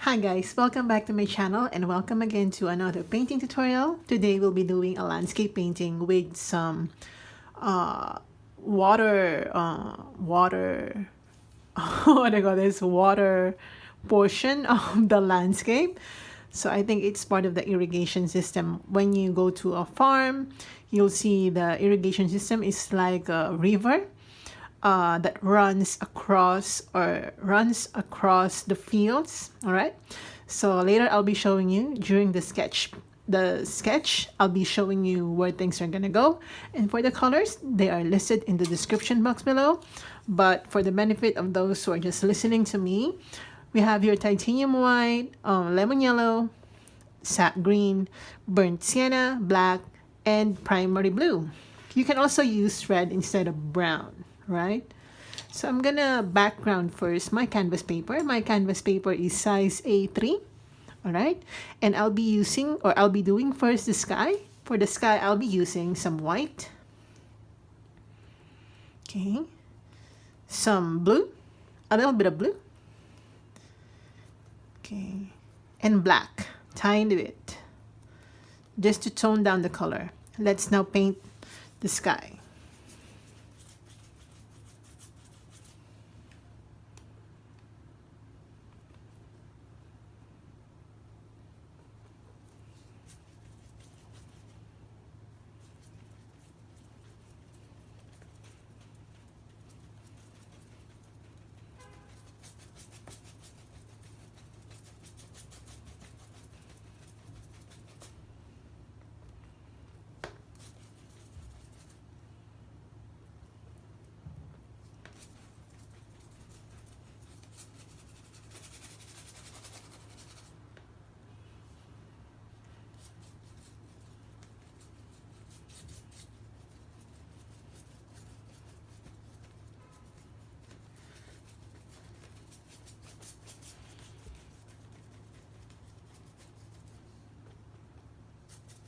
Hi guys, welcome back to my channel and welcome again to another painting tutorial. Today we'll be doing a landscape painting with some water what I call this water portion of the landscape. So I think it's part of the irrigation system. When you go to a farm, you'll see the irrigation system is like a river that runs across the fields. All right, so later I'll be showing you during the sketch I'll be showing you where things are gonna go, and for the colors they are listed in the description box below. But for the benefit of those who are just listening to me, we have here titanium white, lemon yellow, sap green, burnt sienna, black, and primary blue. You can also use red instead of brown, right? So I'm gonna background first my canvas paper. My canvas paper is size A3, all right? And I'll be doing first the sky. For the sky, I'll be using some white, okay, some blue, a little bit of blue, okay, and black, tiny bit, just to tone down the color. Let's now paint the sky.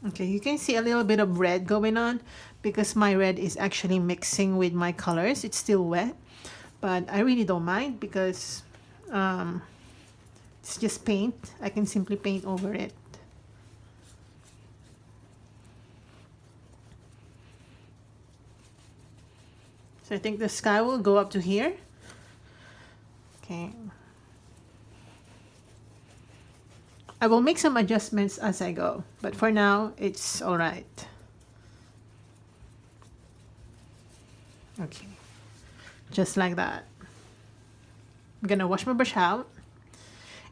Okay, you can see a little bit of red going on because my red is actually mixing with my colors. It's still wet, but I really don't mind because it's just paint. I can simply paint over it. So I think the sky will go up to here. Okay. I will make some adjustments as I go, but for now, it's all right. Okay, just like that. I'm gonna wash my brush out,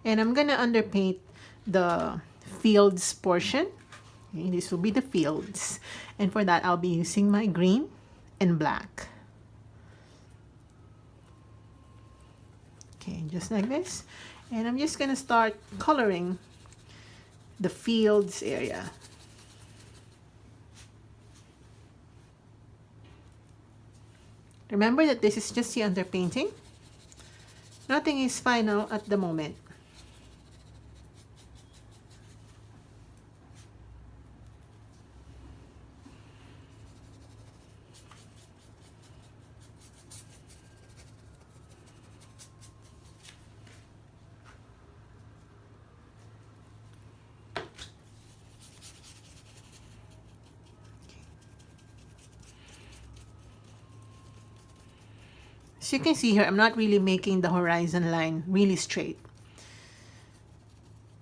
and I'm gonna underpaint the fields portion. Okay, this will be the fields, and for that, I'll be using my green and black. Okay, just like this, and I'm just gonna start coloring the fields area. Remember that this is just the underpainting. Nothing is final at the moment. As you can see here, I'm not really making the horizon line really straight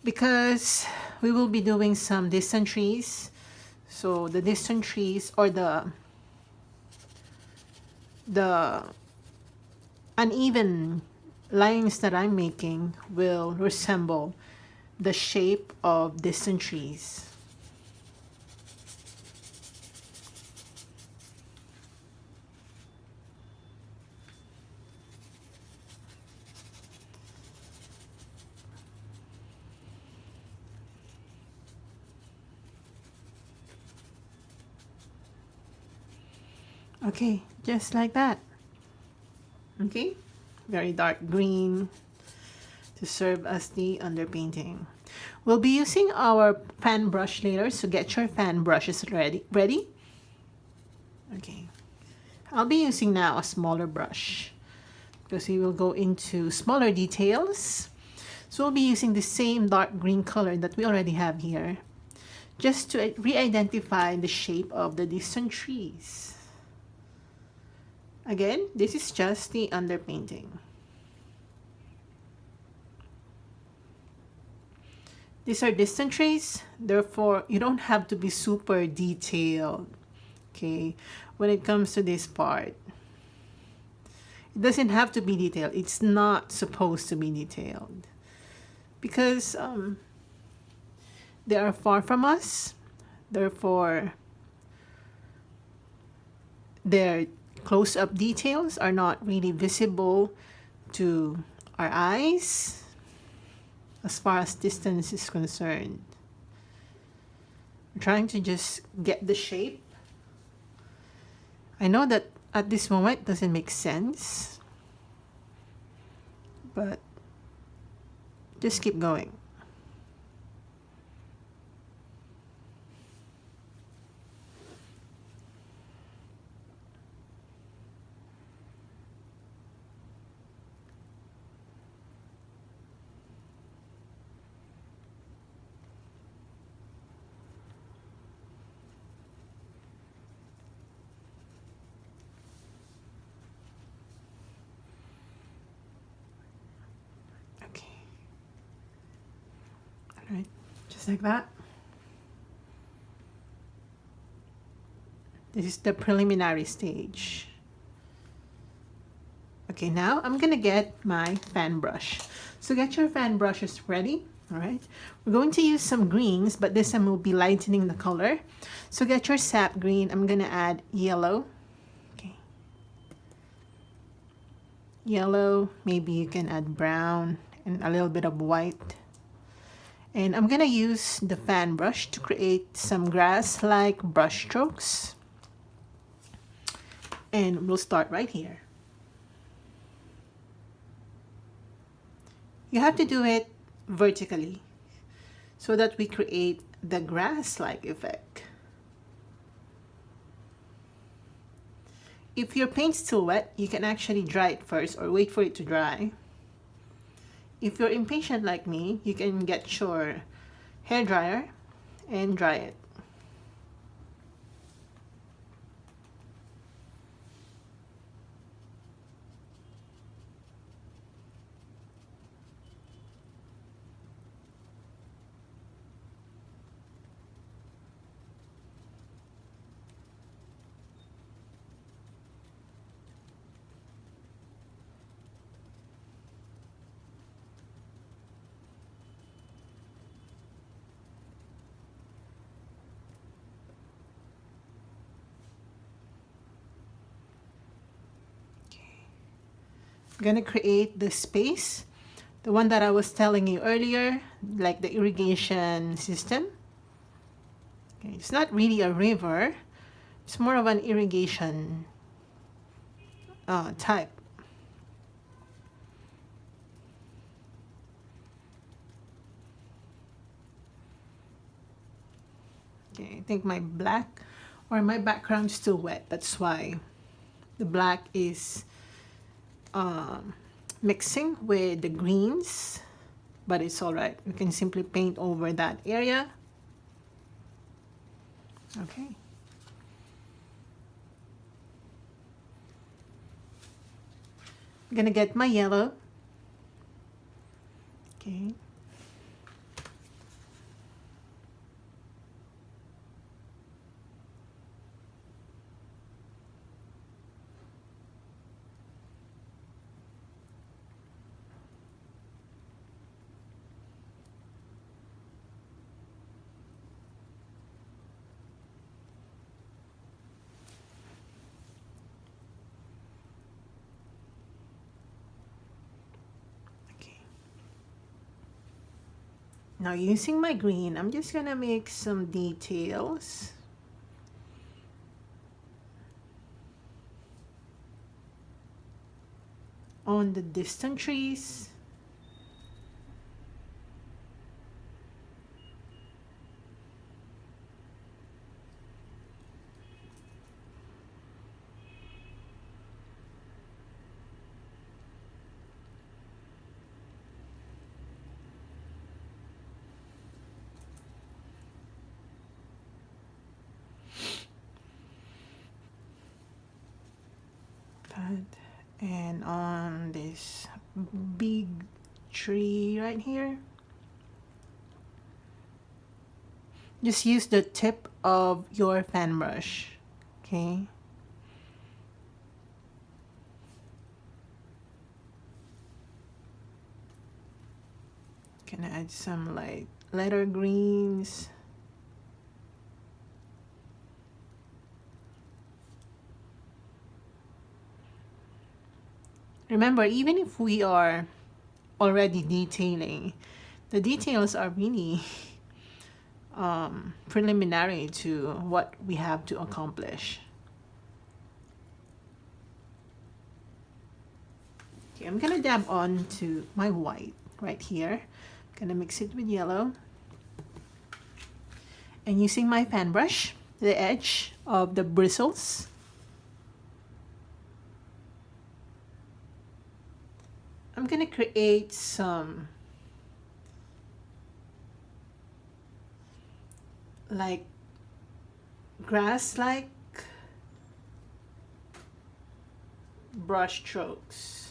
because we will be doing some distant trees. So the distant trees, or the uneven lines that I'm making, will resemble the shape of distant trees. Okay, just like that. Okay, very dark green to serve as the underpainting. We'll be using our fan brush later, so get your fan brushes ready. Okay, I'll be using now a smaller brush because we will go into smaller details. So we'll be using the same dark green color that we already have here, just to re-identify the shape of the distant trees. Again, this is just the underpainting. These are distant trees, therefore you don't have to be super detailed, okay, when it comes to this part. It doesn't have to be detailed. It's not supposed to be detailed because they are far from us, therefore their close-up details are not really visible to our eyes as far as distance is concerned. I'm trying to just get the shape. I know that at this moment it doesn't make sense, but just keep going. Right, just like that. This is the preliminary stage. Okay, now I'm gonna get my fan brush. So get your fan brushes ready. All right, we're going to use some greens, but this time we'll be lightening the color. So get your sap green. I'm gonna add yellow. Okay, yellow, maybe you can add brown and a little bit of white. And I'm gonna use the fan brush to create some grass-like brush strokes. And we'll start right here. You have to do it vertically so that we create the grass-like effect. If your paint's still wet, you can actually dry it first or wait for it to dry. If you're impatient like me, you can get your hair dryer and dry it. I'm gonna create the space, the one that I was telling you earlier, like the irrigation system. Okay, it's not really a river, it's more of an irrigation type. Okay, I think my black or my background is still wet, that's why the black is mixing with the greens, but it's all right. We can simply paint over that area. Okay. I'm gonna get my yellow. Okay. Now using my green, I'm just gonna make some details. On the distant trees. And on this big tree right here, just use the tip of your fan brush, okay? Can add some like letter greens. Remember, even if we are already detailing, the details are really preliminary to what we have to accomplish. Okay, I'm gonna dab on to my white right here. I'm gonna mix it with yellow. And using my fan brush, the edge of the bristles, I'm gonna create some like grass-like brush strokes.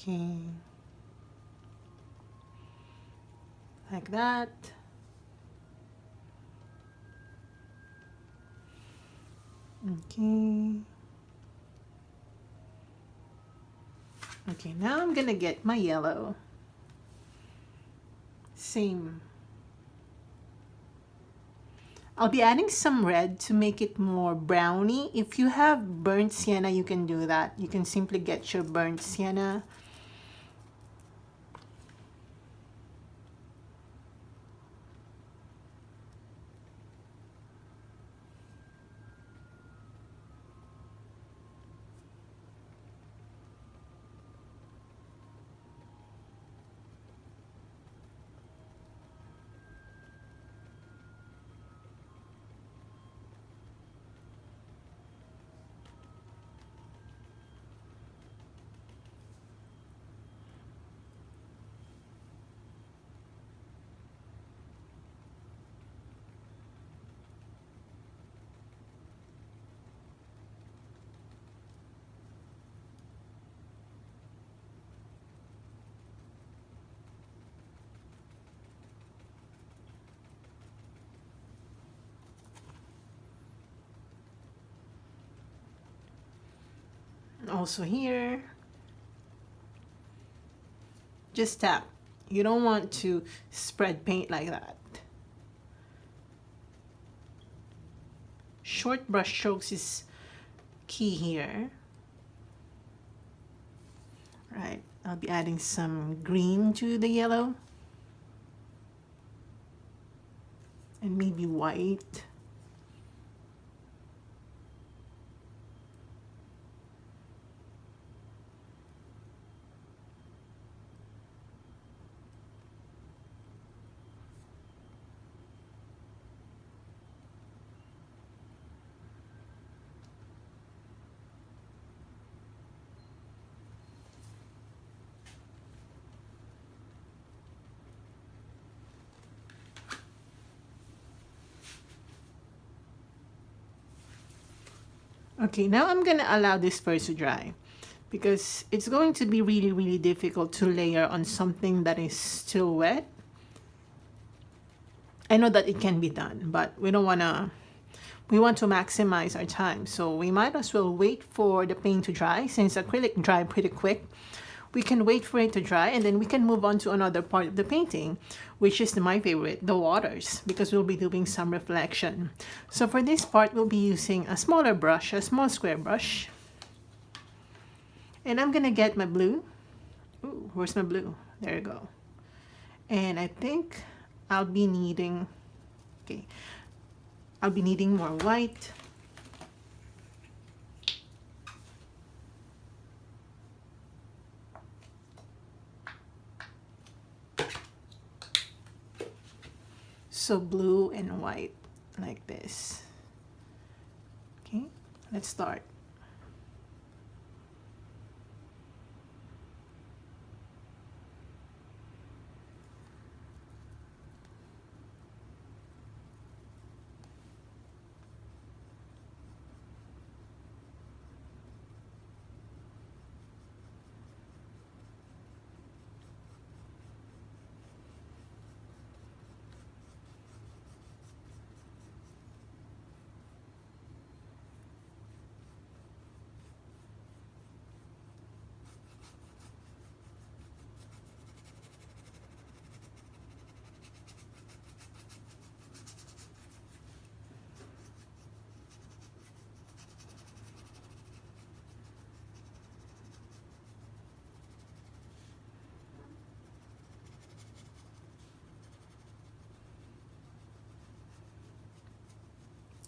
Okay, like that. Okay. Okay, now I'm gonna get my yellow. Same. I'll be adding some red to make it more browny. If you have burnt sienna, you can do that. You can simply get your burnt sienna. Also here, just tap. You don't want to spread paint like that. Short brush strokes is key here. Right, I'll be adding some green to the yellow. And maybe white. Okay, now I'm gonna allow this first to dry because it's going to be really difficult to layer on something that is still wet. I know that it can be done, but we want to maximize our time. So we might as well wait for the paint to dry. Since acrylic dry pretty quick, we can wait for it to dry and then we can move on to another part of the painting, which is my favorite, the waters, because we'll be doing some reflection. So for this part, we'll be using a smaller brush, a small square brush. And I'm gonna get my blue. Ooh, where's my blue? There you go. And I think I'll be needing, okay, I'll be needing more white. So blue and white like this. Okay, let's start.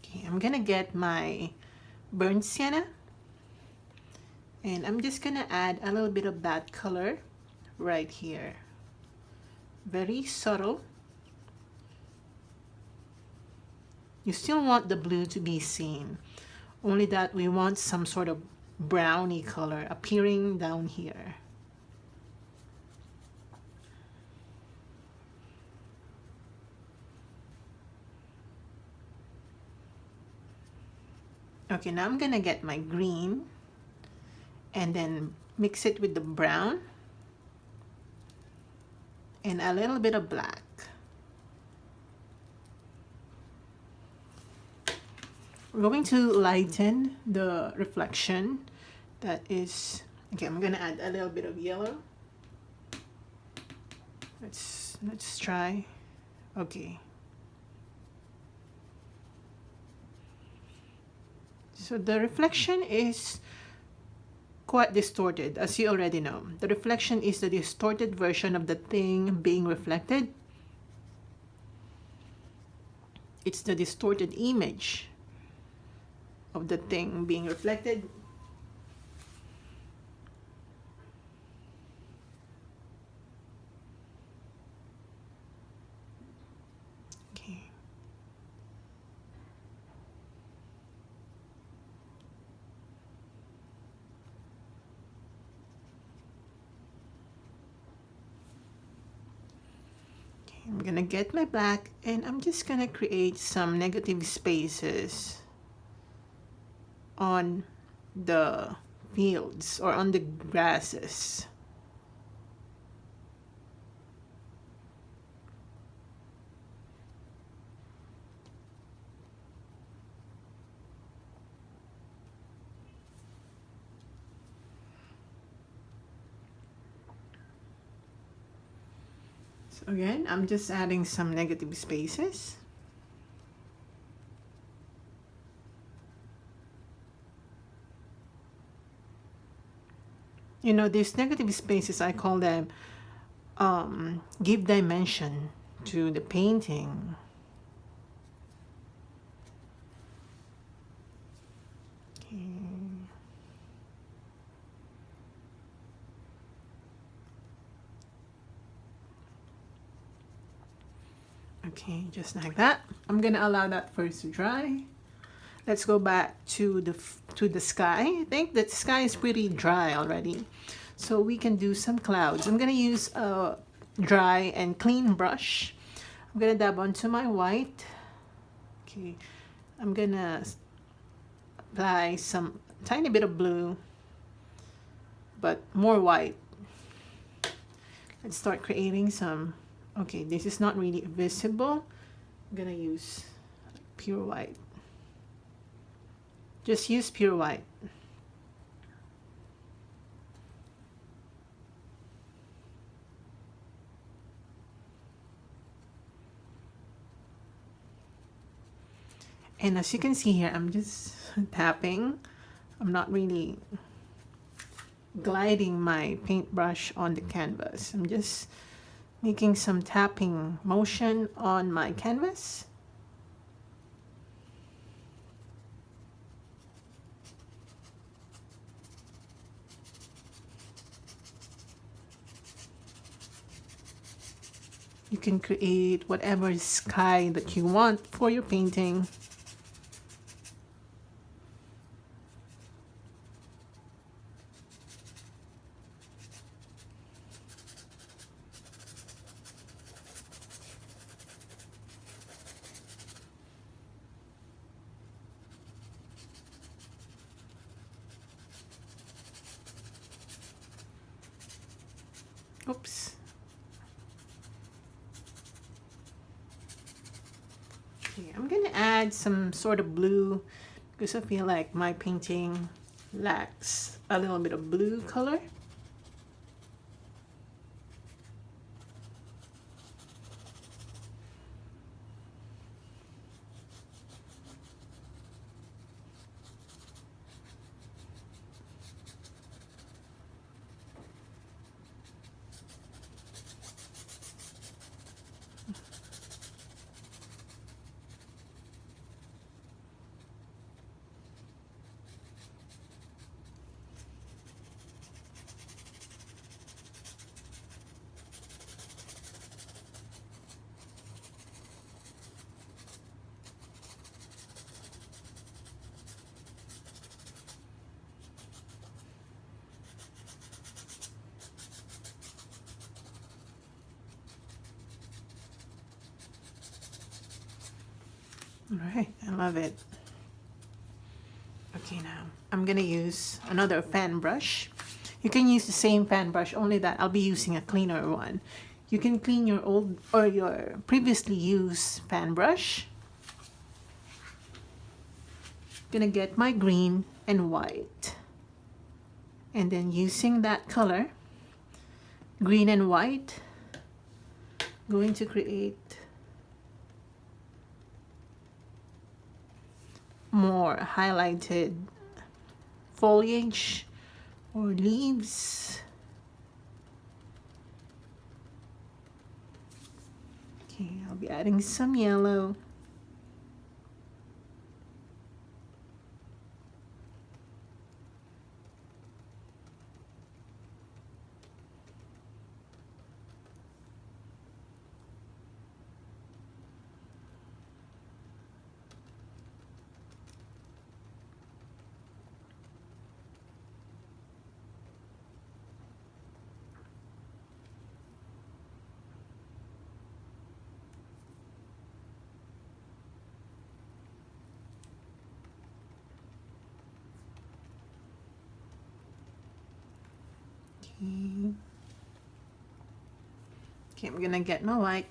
Okay, I'm gonna get my burnt sienna, and I'm just gonna add a little bit of that color right here. Very subtle. You still want the blue to be seen, only that we want some sort of browny color appearing down here. Okay, now I'm gonna get my green and then mix it with the brown and a little bit of black. We're going to lighten the reflection. That is, okay, I'm gonna add a little bit of yellow. Let's try. Okay. So the reflection is quite distorted, as you already know. The reflection is the distorted version of the thing being reflected. It's the distorted image of the thing being reflected. Okay. I'm gonna get my black and I'm just gonna create some negative spaces on the fields or on the grasses. So again, I'm just adding some negative spaces. You know, these negative spaces, I call them give dimension to the painting. Okay. Okay, just like that. I'm gonna allow that first to dry. Let's go back to the sky. I think the sky is pretty dry already, so we can do some clouds. I'm gonna use a dry and clean brush. I'm gonna dab onto my white. Okay, I'm gonna apply some tiny bit of blue, but more white. Let's start creating some. Okay, this is not really visible. I'm gonna use pure white. Just use pure white. And as you can see here, I'm just tapping. I'm not really gliding my paintbrush on the canvas. I'm just making some tapping motion on my canvas. You can create whatever sky that you want for your painting. Oops. Okay, I'm gonna add some sort of blue because I feel like my painting lacks a little bit of blue color. All right, I love it. Okay, now I'm gonna use another fan brush. You can use the same fan brush, only that I'll be using a cleaner one. You can clean your old or your previously used fan brush. Gonna get my green and white, and then using that color, green and white, going to create more highlighted foliage or leaves. Okay, I'll be adding some yellow. Okay, I'm gonna get my white.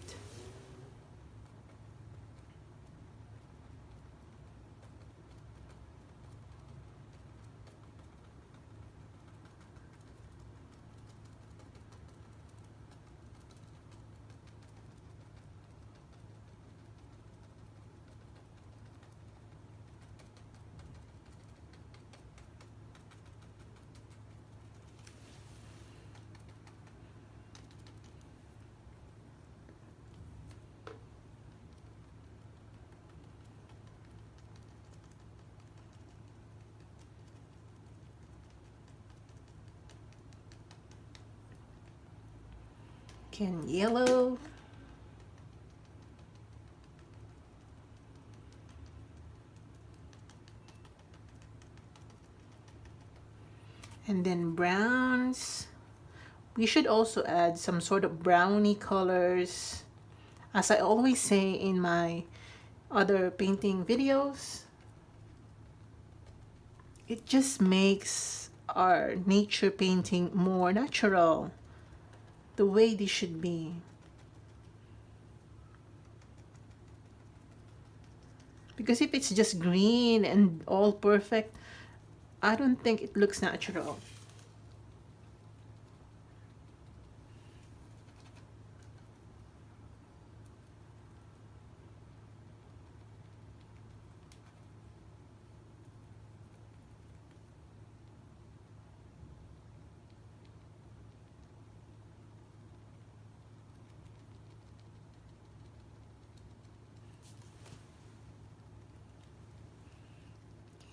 Can yellow. And then browns. We should also add some sort of browny colors. As I always say in my other painting videos, it just makes our nature painting more natural, the way they should be. Because if it's just green and all perfect, I don't think it looks natural.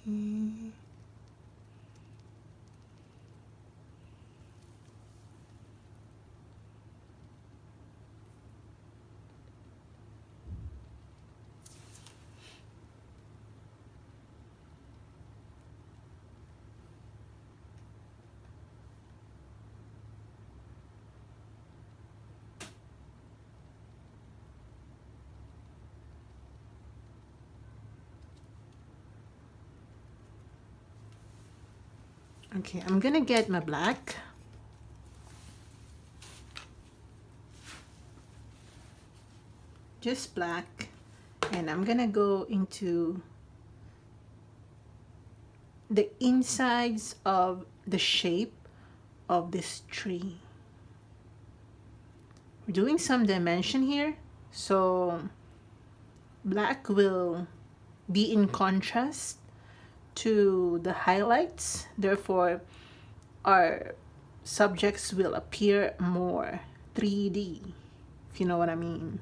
Okay. Okay, I'm gonna get my black. Just black. And I'm gonna go into the insides of the shape of this tree. We're doing some dimension here, so black will be in contrast to the highlights, therefore our subjects will appear more 3D, if you know what I mean.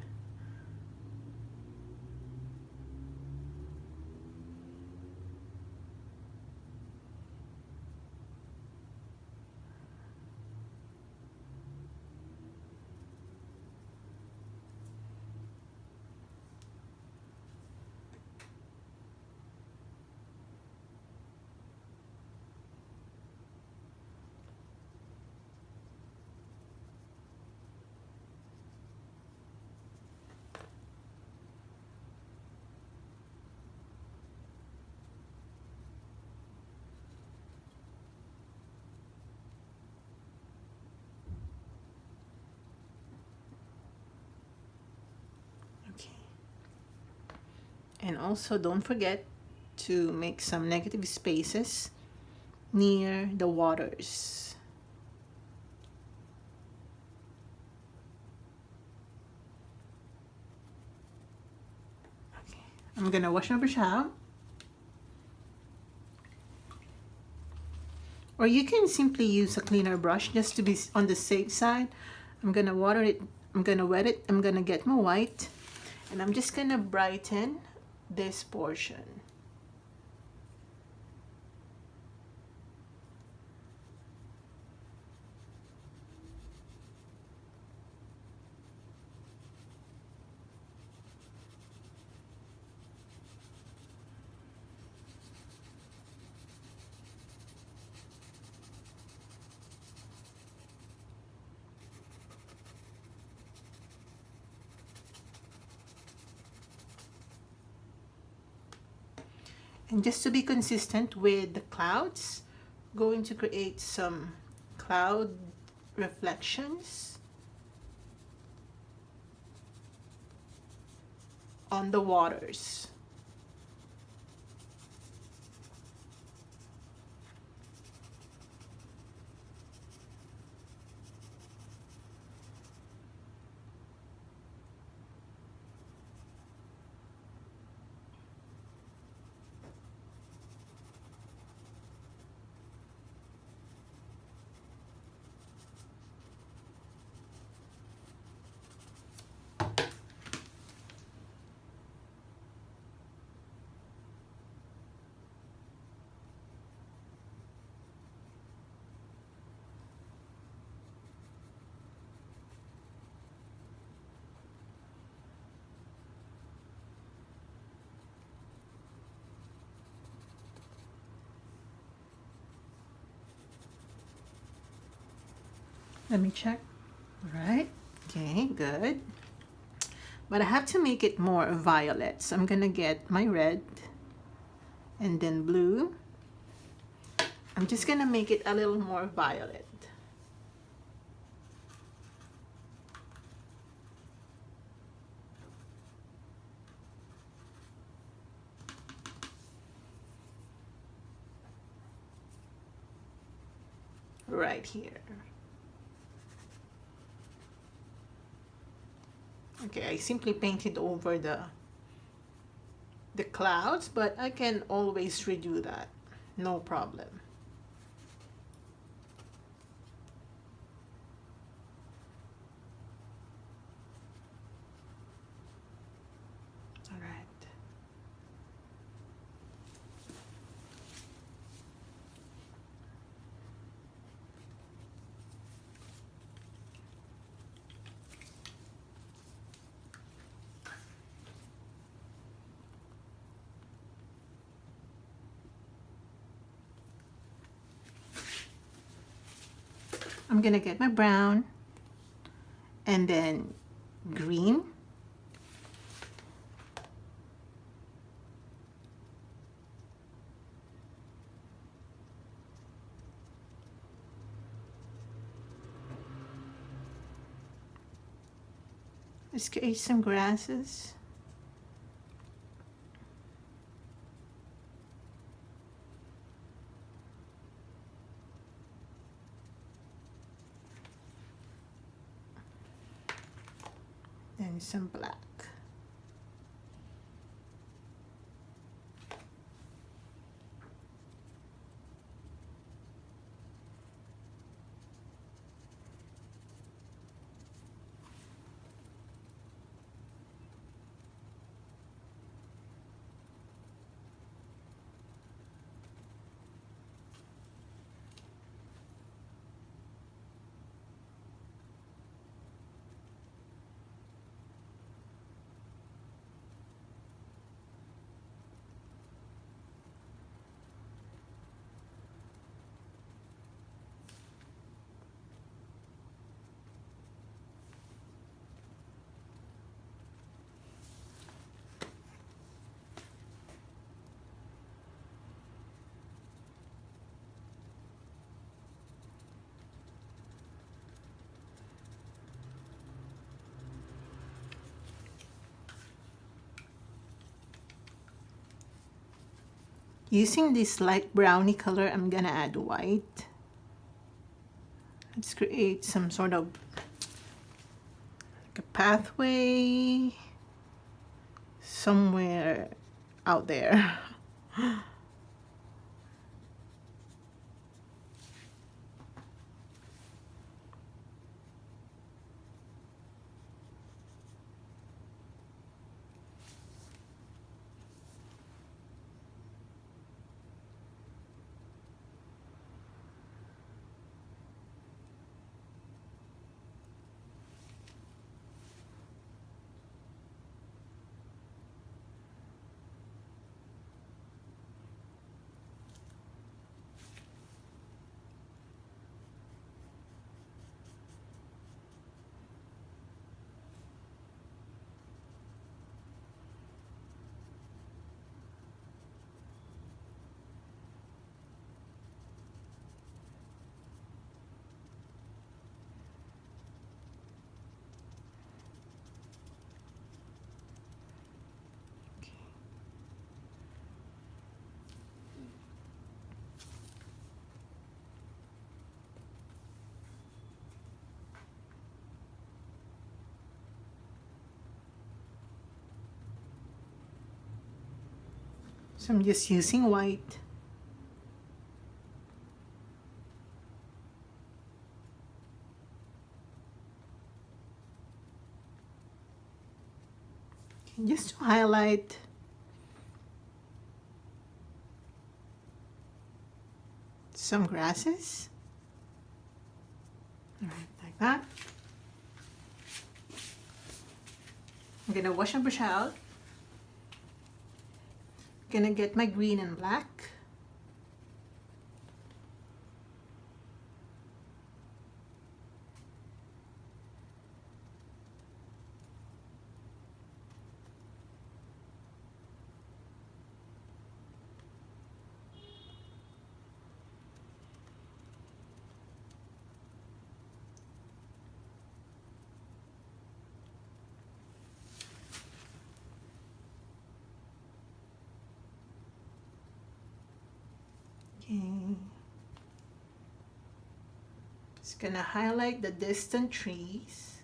Okay. And also don't forget to make some negative spaces near the waters. Okay. I'm gonna wash my brush out. Or you can simply use a cleaner brush just to be on the safe side. I'm gonna water it, I'm gonna wet it, I'm gonna get my white, and I'm just gonna brighten this portion. And just to be consistent with the clouds, going to create some cloud reflections on the waters. Let me check. All right. Okay, good. But I have to make it more violet. So I'm gonna get my red and then blue. I'm just gonna make it a little more violet. Right here. Okay, I simply painted over the clouds, but I can always redo that. No problem. All right. I'm gonna get my brown and then green. Let's create some grasses. And some black. Using this light brownie color, I'm gonna add white. Let's create some sort of like a pathway somewhere out there. So I'm just using white. Just to highlight some grasses. All right, like that. I'm gonna wash my brush out. Gonna get my green and black. Okay. Just gonna highlight the distant trees.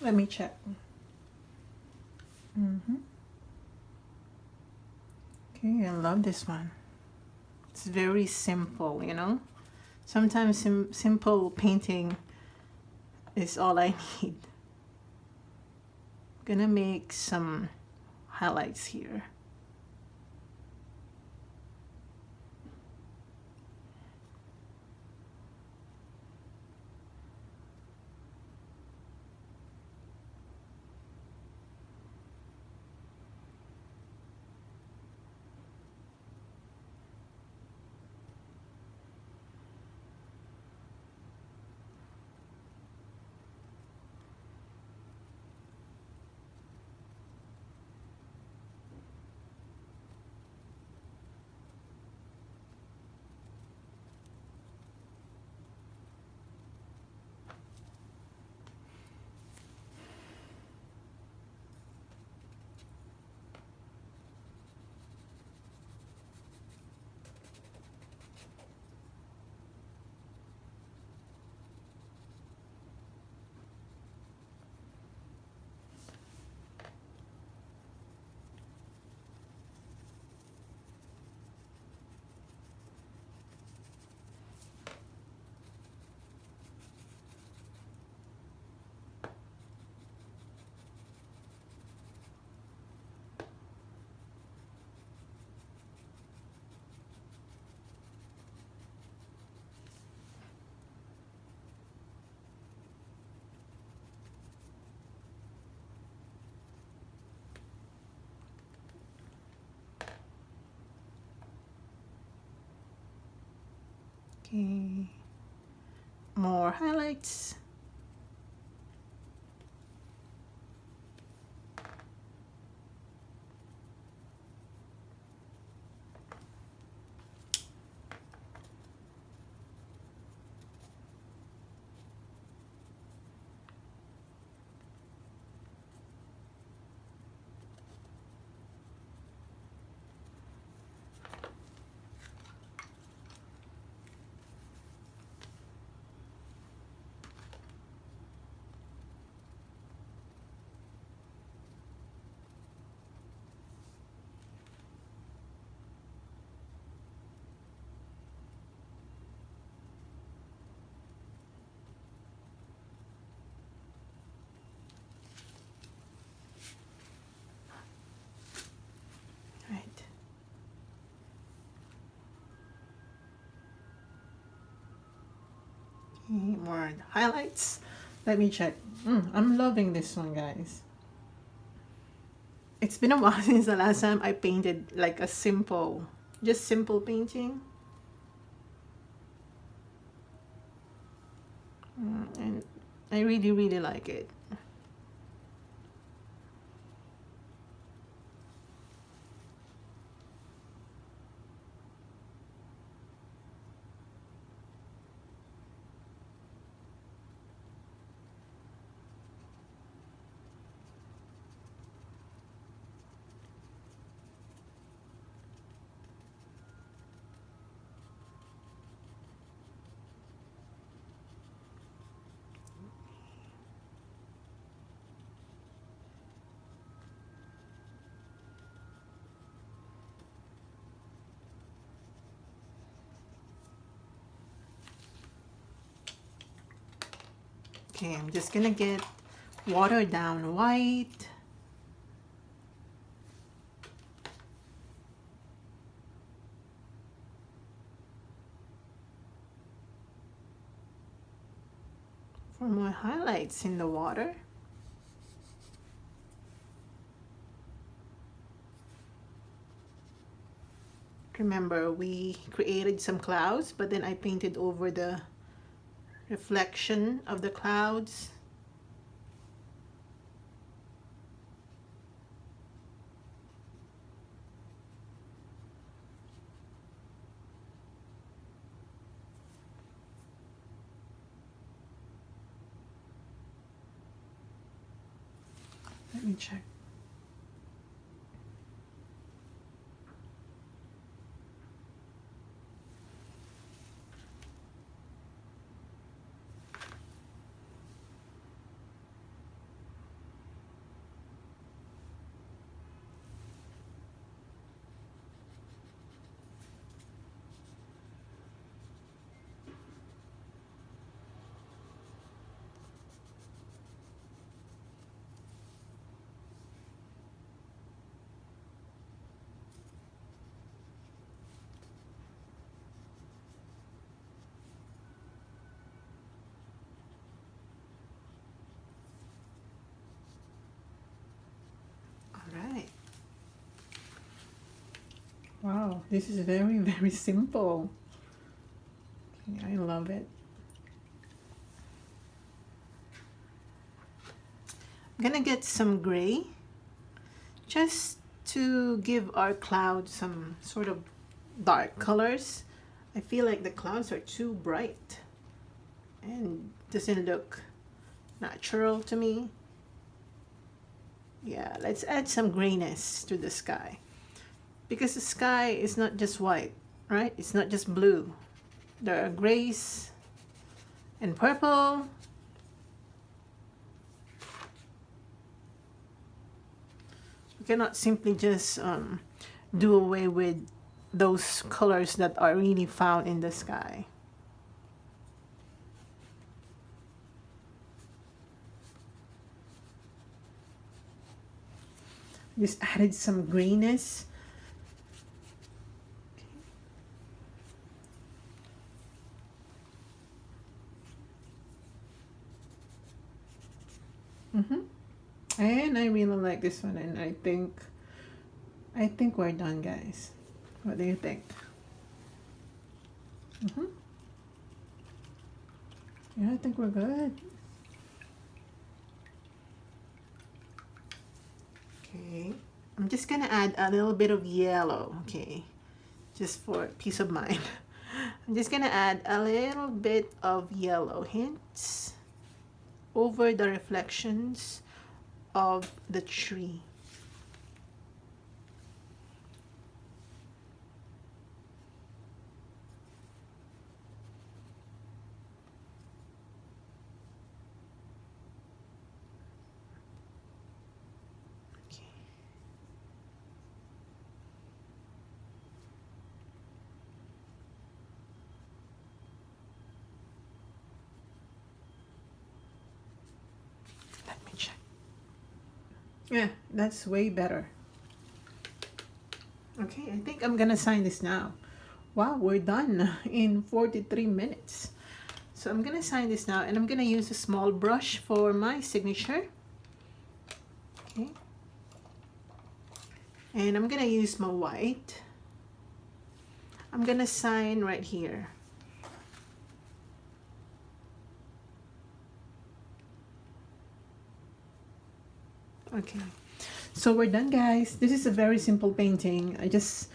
Let me check. Okay, I love this one. It's very simple, you know. Sometimes simple painting is all I need. Gonna make some highlights here. Okay, more highlights. Right. Okay, more highlights. Let me check. I'm loving this one, guys. It's been a while since the last time I painted like a simple, just simple painting. And I really, really like it. Okay, I'm just gonna get watered down white. For more highlights in the water. Remember, we created some clouds, but then I painted over the reflection of the clouds. Let me check. Right. Wow, this is very, very simple. Okay, I love it. I'm gonna get some gray just to give our clouds some sort of dark colors. I feel like the clouds are too bright and doesn't look natural to me. Yeah, let's add some grayness to the sky, because the sky is not just white, right? It's not just blue. There are grays and purple. We cannot simply just do away with those colors that are really found in the sky. Just added some grayness. And I really like this one, and I think we're done, guys. What do you think? Yeah, I think we're good. Okay, I'm just gonna add a little bit of yellow, okay, just for peace of mind. I'm just gonna add a little bit of yellow hints over the reflections of the tree. Let me check. Yeah, that's way better. Okay, I think I'm gonna sign this now. Wow, we're done in 43 minutes. So I'm gonna sign this now, and I'm gonna use a small brush for my signature. Okay. And I'm gonna use my white. I'm gonna sign right here. Okay, so we're done, guys. This is a very simple painting. I just,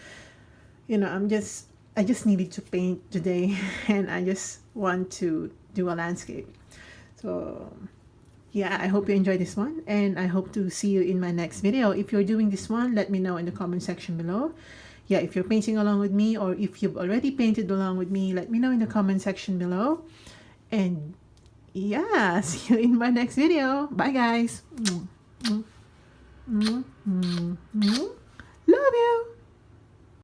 you know, I just needed to paint today and I just want to do a landscape. So yeah, I hope you enjoyed this one, and I hope to see you in my next video. If you're doing this one, let me know in the comment section below. Yeah, if you're painting along with me, or if you've already painted along with me, let me know in the comment section below. And yeah, see you in my next video. Bye, guys.